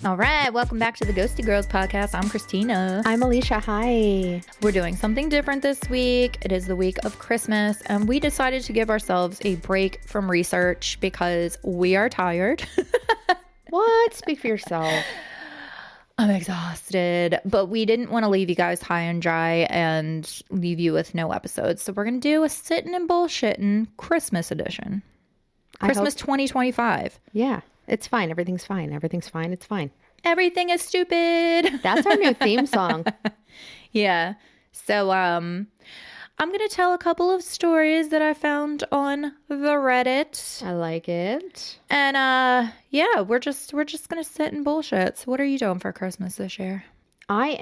All right, welcome back to the Ghosty Girls podcast. I'm Christina. I'm Alicia. Hi. We're doing something different this week. It is the week of Christmas, and we decided to give ourselves a break from research because we are tired. What? Speak for yourself. I'm exhausted, but we didn't want to leave you guys high and dry and leave you with no episodes. So we're going to do a Sittin' and Bullshittin' Christmas edition. Christmas 2025. Yeah. It's fine. Everything's fine. Everything's fine. It's fine. Everything is stupid. That's our new theme song. Yeah. So I'm going to tell a couple of stories that I found on the Reddit. I like it. And yeah, we're just going to sit and bullshit. So what are you doing for Christmas this year? I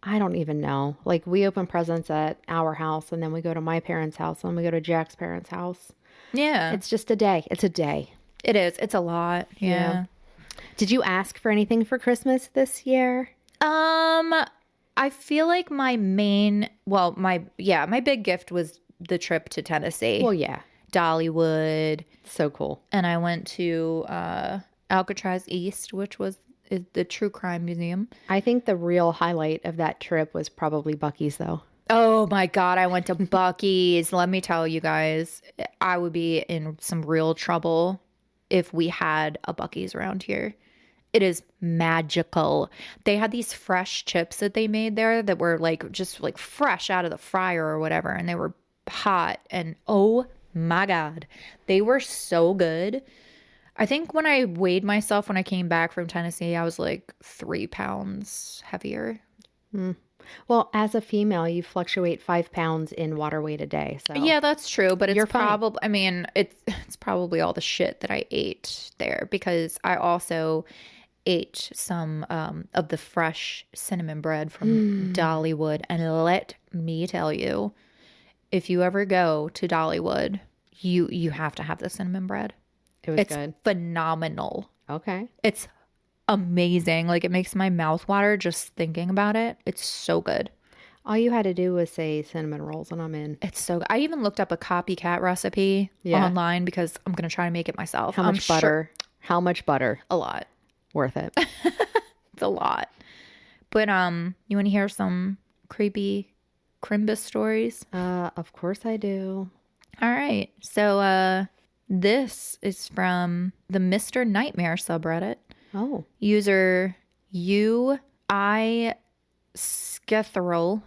don't even know. Like, we open presents at our house, and then we go to my parents' house, and then we go to Jack's parents' house. Yeah. It's just a day. It's a day. It is. It's a lot. Yeah. Did you ask for anything for Christmas this year? I feel like my big gift was the trip to Tennessee. Well, yeah. Dollywood. So cool. And I went to Alcatraz East, which is the true crime museum. I think the real highlight of that trip was probably Buc-ee's, though. Oh my God, I went to Buc-ee's. Let me tell you guys, I would be in some real trouble if we had a Buc-ee's around here. It is magical. They had these fresh chips that they made there that were just fresh out of the fryer or whatever. And they were hot. And oh my God, they were so good. I think when I weighed myself when I came back from Tennessee, I was like 3 pounds heavier. Well, as a female, you fluctuate 5 pounds in water weight a day. So yeah, that's true. But You're it's probably, I mean, it's probably all the shit that I ate there because I also ate some of the fresh cinnamon bread from Dollywood. And let me tell you, if you ever go to Dollywood, you have to have the cinnamon bread. It's good. Phenomenal. Okay. It's amazing. Like, it makes my mouth water just thinking about it. It's so good. All you had to do was say cinnamon rolls and I'm in. It's so good. I even looked up a copycat recipe online because I'm going to try to make it myself. How much butter? How much butter? A lot. Worth it. It's a lot. But you want to hear some creepy Crimbus stories? Of course I do. All right. So this is from the Mr. Nightmare subreddit. Oh. User UI Sketherl.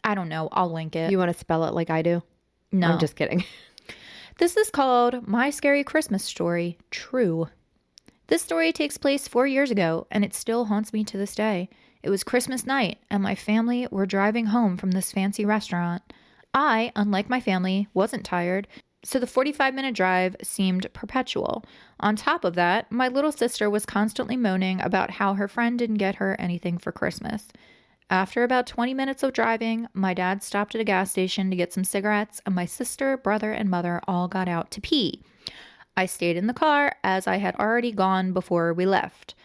I don't know. I'll link it. You want to spell it like I do? No. I'm just kidding. This is called My Scary Christmas Story, True. This story takes place 4 years ago, and it still haunts me to this day. It was Christmas night, and my family were driving home from this fancy restaurant. I, unlike my family, wasn't tired, so the 45-minute drive seemed perpetual. On top of that, my little sister was constantly moaning about how her friend didn't get her anything for Christmas. After about 20 minutes of driving, my dad stopped at a gas station to get some cigarettes, and my sister, brother, and mother all got out to pee. I stayed in the car as I had already gone before we left.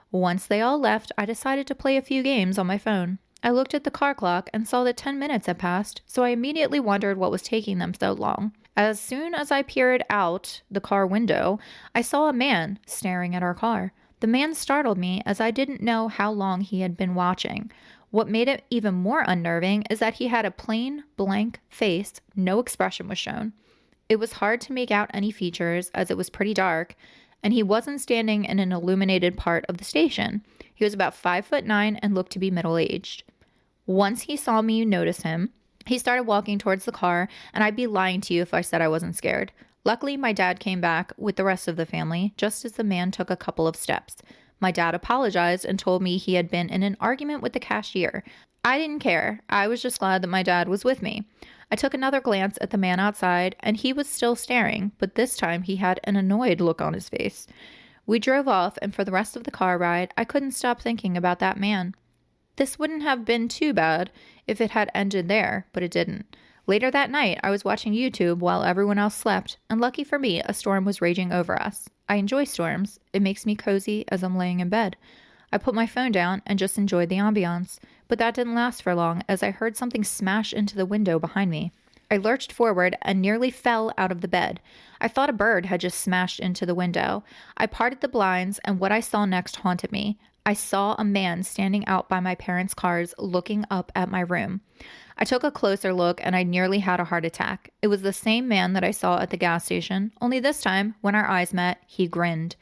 Once they all left, I decided to play a few games on my phone. I looked at the car clock and saw that 10 minutes had passed, so I immediately wondered what was taking them so long. As soon as I peered out the car window, I saw a man staring at our car. The man startled me as I didn't know how long he had been watching. What made it even more unnerving is that he had a plain, blank face, no expression was shown. It was hard to make out any features as it was pretty dark, and he wasn't standing in an illuminated part of the station. He was about 5'9" and looked to be middle-aged. Once he saw me notice him, he started walking towards the car, and I'd be lying to you if I said I wasn't scared. Luckily, my dad came back with the rest of the family just as the man took a couple of steps. My dad apologized and told me he had been in an argument with the cashier. I didn't care. I was just glad that my dad was with me. I took another glance at the man outside, and he was still staring, but this time he had an annoyed look on his face. We drove off, and for the rest of the car ride, I couldn't stop thinking about that man. This wouldn't have been too bad if it had ended there, but it didn't. Later that night, I was watching YouTube while everyone else slept, and lucky for me, a storm was raging over us. I enjoy storms. It makes me cozy as I'm laying in bed. I put my phone down and just enjoyed the ambiance, but that didn't last for long as I heard something smash into the window behind me. I lurched forward and nearly fell out of the bed. I thought a bird had just smashed into the window. I parted the blinds, and what I saw next haunted me. I saw a man standing out by my parents' cars looking up at my room. I took a closer look and I nearly had a heart attack. It was the same man that I saw at the gas station, only this time, when our eyes met, he grinned.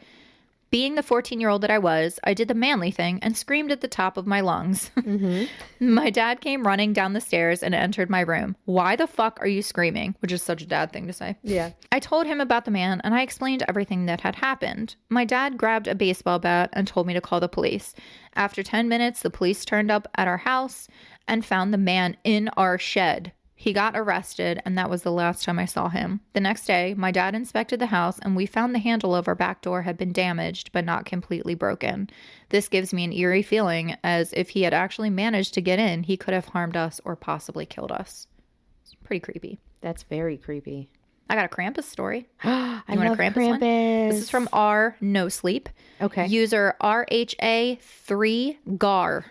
Being the 14-year-old that I was, I did the manly thing and screamed at the top of my lungs. My dad came running down the stairs and entered my room. Why the fuck are you screaming? Which is such a dad thing to say. Yeah. I told him about the man and I explained everything that had happened. My dad grabbed a baseball bat and told me to call the police. After 10 minutes, the police turned up at our house and found the man in our shed. He got arrested, and that was the last time I saw him. The next day, my dad inspected the house, and we found the handle of our back door had been damaged, but not completely broken. This gives me an eerie feeling, as if he had actually managed to get in, he could have harmed us or possibly killed us. It's pretty creepy. That's very creepy. I got a Krampus story. I You want love a Krampus Krampus. one? This is from R No Sleep. Okay. User RHA3GAR.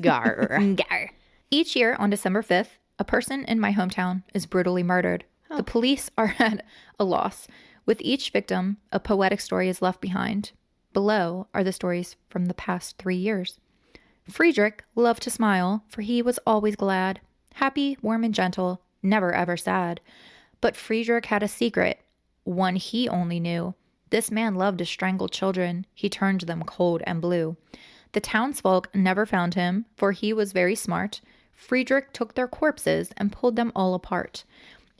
Gar. Gar. Each year on December 5th, a person in my hometown is brutally murdered. Oh. The police are at a loss. With each victim, a poetic story is left behind. Below are the stories from the past 3 years. Friedrich loved to smile, for he was always glad. Happy, warm, and gentle, never ever sad. But Friedrich had a secret, one he only knew. This man loved to strangle children. He turned them cold and blue. The townsfolk never found him, for he was very smart. Friedrich took their corpses and pulled them all apart.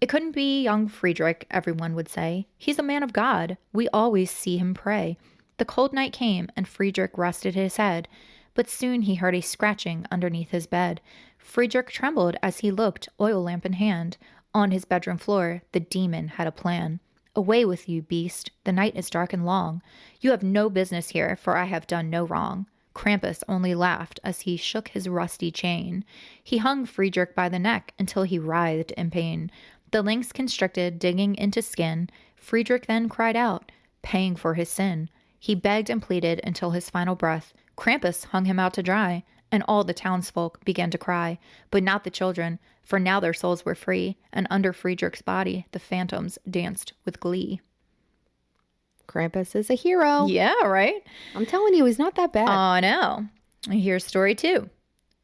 It couldn't be young Friedrich, everyone would say. He's a man of God. We always see him pray. The cold night came, and Friedrich rested his head. But soon he heard a scratching underneath his bed. Friedrich trembled as he looked, oil lamp in hand. On his bedroom floor, the demon had a plan. Away with you, beast. The night is dark and long. You have no business here, for I have done no wrong. Krampus only laughed as he shook his rusty chain. He hung Friedrich by the neck until he writhed in pain. The links constricted, digging into skin. Friedrich then cried out, paying for his sin. He begged and pleaded until his final breath. Krampus hung him out to dry, and all the townsfolk began to cry, but not the children, for now their souls were free, and under Friedrich's body the phantoms danced with glee. Krampus is a hero. Yeah, right? I'm telling you, he's not that bad. Oh, no. Here's story 2.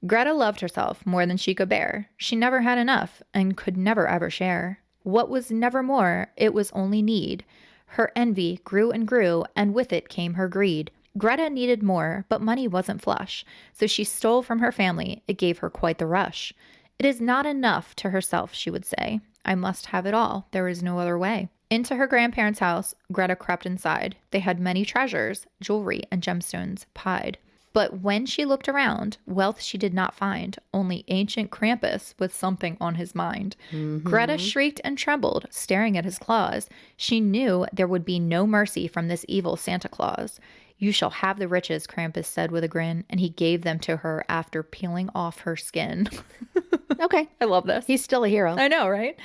Greta loved herself more than she could bear. She never had enough and could never ever share. What was never more, it was only need. Her envy grew and grew, and with it came her greed. Greta needed more, but money wasn't flush, so she stole from her family. It gave her quite the rush. It is not enough to herself, she would say. I must have it all. There is no other way. Into her grandparents' house, Greta crept inside. They had many treasures, jewelry, and gemstones pied. But when she looked around, wealth she did not find, only ancient Krampus with something on his mind. Greta shrieked and trembled, staring at his claws. She knew there would be no mercy from this evil Santa Claus. You shall have the riches, Krampus said with a grin, and he gave them to her after peeling off her skin. Okay. I love this. He's still a hero. I know, right?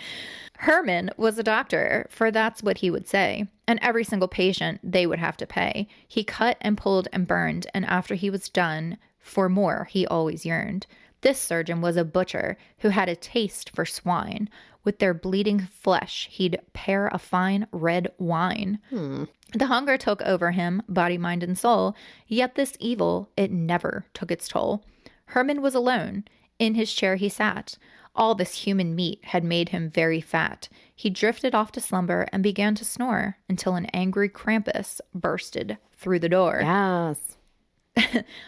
Herman was a doctor, for that's what he would say. And every single patient they would have to pay. He cut and pulled and burned, and after he was done, for more he always yearned. This surgeon was a butcher who had a taste for swine. With their bleeding flesh, he'd pair a fine red wine. The hunger took over him, body, mind, and soul, yet this evil, it never took its toll. Herman was alone. In his chair he sat. All this human meat had made him very fat. He drifted off to slumber and began to snore until an angry Krampus bursted through the door. Yes.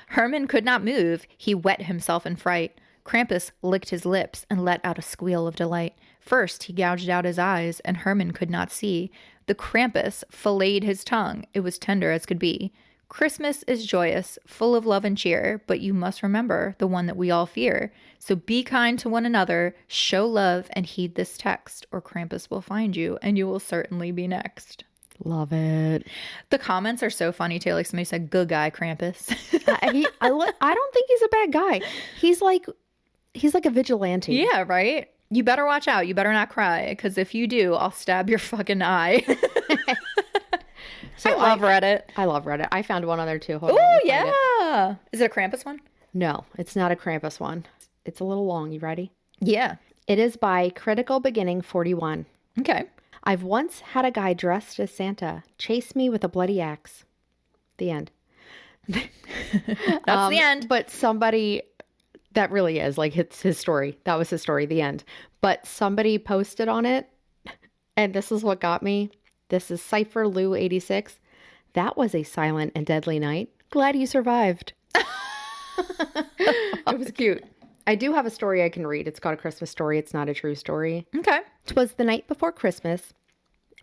Herman could not move. He wet himself in fright. Krampus licked his lips and let out a squeal of delight. First, he gouged out his eyes, and Herman could not see. The Krampus filleted his tongue. It was tender as could be. Christmas is joyous, full of love and cheer, but you must remember the one that we all fear. So be kind to one another, show love, and heed this text, or Krampus will find you, and you will certainly be next. Love it. The comments are so funny too. Like somebody said, "Good guy, Krampus." I don't think he's a bad guy. He's like a vigilante. Yeah, right? You better watch out. You better not cry, because if you do, I'll stab your fucking eye. So I love Reddit. I love Reddit. I found one on there too. Hold on, Oh, let me find it. yeah. Is it a Krampus one? No, it's not a Krampus one. It's a little long. You ready? Yeah. It is by Critical Beginning 41. Okay. I've once had a guy dressed as Santa chase me with a bloody axe. The end. That's the end. But somebody, that really is, like, it's his story. That was his story, the end. But somebody posted on it, and this is what got me. This is Cypher Lou 86. That was a silent and deadly night. Glad you survived. It was cute. I do have a story I can read. It's called A Christmas Story. It's not a true story. Okay. 'Twas the night before Christmas,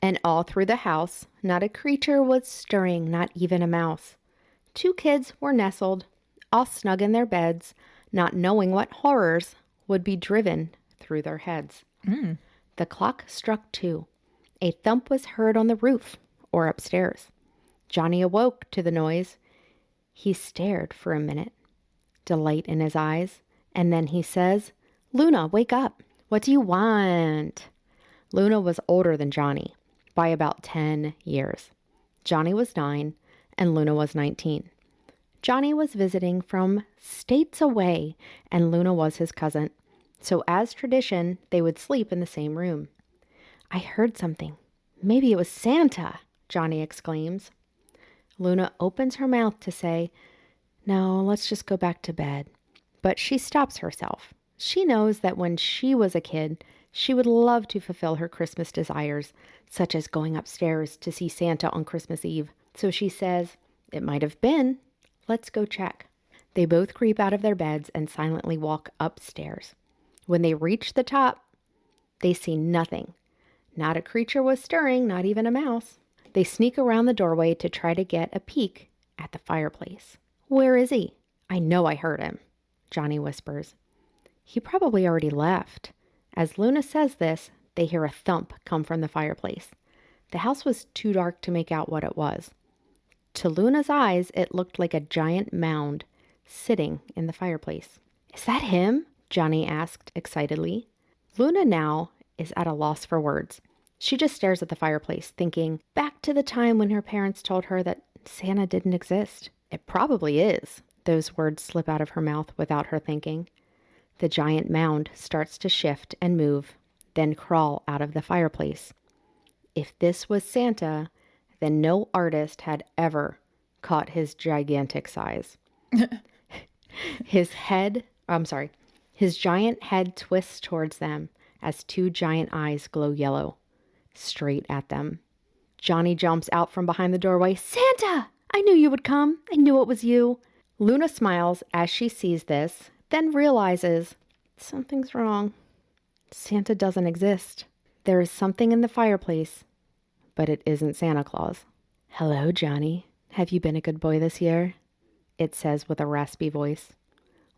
and all through the house, not a creature was stirring, not even a mouse. 2 kids were nestled, all snug in their beds, not knowing what horrors would be driven through their heads. The clock struck 2. A thump was heard on the roof or upstairs. Johnny awoke to the noise. He stared for a minute, delight in his eyes, and then he says, "Luna, wake up. What do you want?" Luna was older than Johnny by about 10 years. Johnny was 9 and Luna was 19. Johnny was visiting from states away and Luna was his cousin. So as tradition, they would sleep in the same room. "I heard something. Maybe it was Santa," Johnny exclaims. Luna opens her mouth to say, "No, let's just go back to bed." But she stops herself. She knows that when she was a kid, she would love to fulfill her Christmas desires, such as going upstairs to see Santa on Christmas Eve. So she says, "It might have been. Let's go check." They both creep out of their beds and silently walk upstairs. When they reach the top, they see nothing. Not a creature was stirring, not even a mouse. They sneak around the doorway to try to get a peek at the fireplace. "Where is he? I know I heard him," Johnny whispers. "He probably already left." As Luna says this, they hear a thump come from the fireplace. The house was too dark to make out what it was. To Luna's eyes, it looked like a giant mound sitting in the fireplace. "Is that him?" Johnny asked excitedly. Luna now is at a loss for words. She just stares at the fireplace, thinking back to the time when her parents told her that Santa didn't exist. It probably is. Those words slip out of her mouth without her thinking. The giant mound starts to shift and move, then crawl out of the fireplace. If this was Santa, then no artist had ever caught his gigantic size. His giant head twists towards them as 2 giant eyes glow yellow, straight at them. Johnny jumps out from behind the doorway. "Santa! I knew you would come. I knew it was you." Luna smiles as she sees this, then realizes something's wrong. Santa doesn't exist. There is something in the fireplace, but it isn't Santa Claus. "Hello, Johnny. Have you been a good boy this year?" it says with a raspy voice.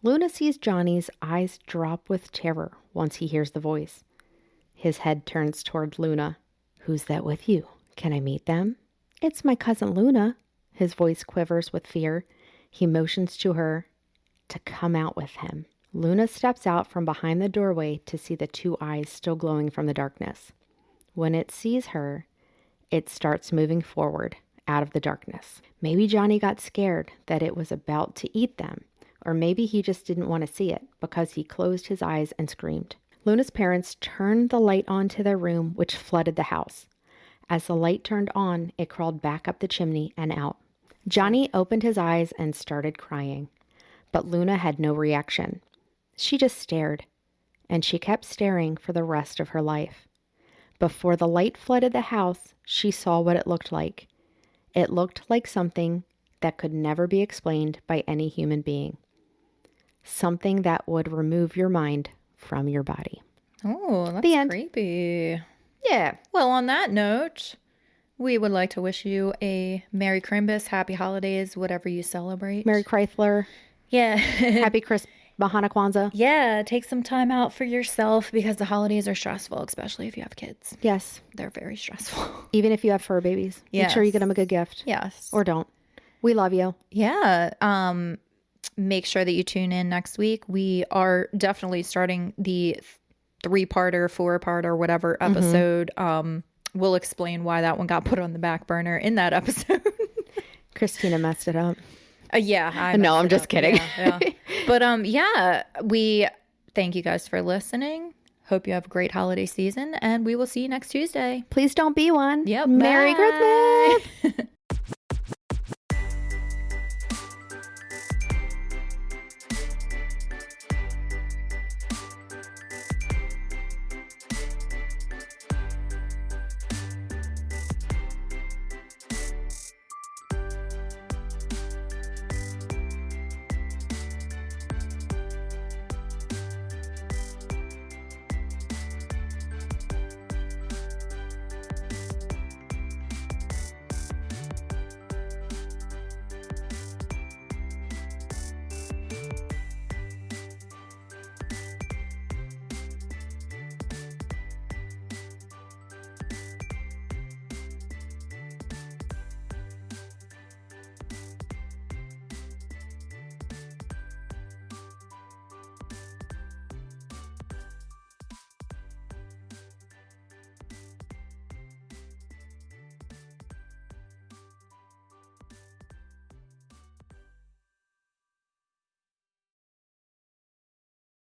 Luna sees Johnny's eyes drop with terror once he hears the voice. His head turns toward Luna. "Who's that with you? Can I meet them?" "It's my cousin Luna." His voice quivers with fear. He motions to her to come out with him. Luna steps out from behind the doorway to see the 2 eyes still glowing from the darkness. When it sees her, it starts moving forward out of the darkness. Maybe Johnny got scared that it was about to eat them, or maybe he just didn't want to see it because he closed his eyes and screamed. Luna's parents turned the light on to their room, which flooded the house. As the light turned on, it crawled back up the chimney and out. Johnny opened his eyes and started crying, but Luna had no reaction. She just stared, and she kept staring for the rest of her life. Before the light flooded the house, she saw what it looked like. It looked like something that could never be explained by any human being. Something that would remove your mind from your body. Oh, The that's end. creepy. Yeah. Well, on that note, we would like to wish you a Merry Crimbus, Happy Holidays, whatever you celebrate. Mary Chrysler. Yeah. Happy Christmas. Mahana Kwanzaa. Yeah, take some time out for yourself because the holidays are stressful, especially if you have kids. Yes. They're very stressful. Even if you have fur babies. Make sure you get them a good gift. Yes. Or don't. We love you. Yeah. Make sure that you tune in next week. We are definitely starting the 3-parter, 4-parter, whatever episode. We'll explain why that one got put on the back burner in that episode. Christina messed it up. Yeah. No, I'm just kidding. Yeah. But yeah, we thank you guys for listening. Hope you have a great holiday season, and we will see you next Tuesday. Please don't be one. Yep. Merry bye. Christmas.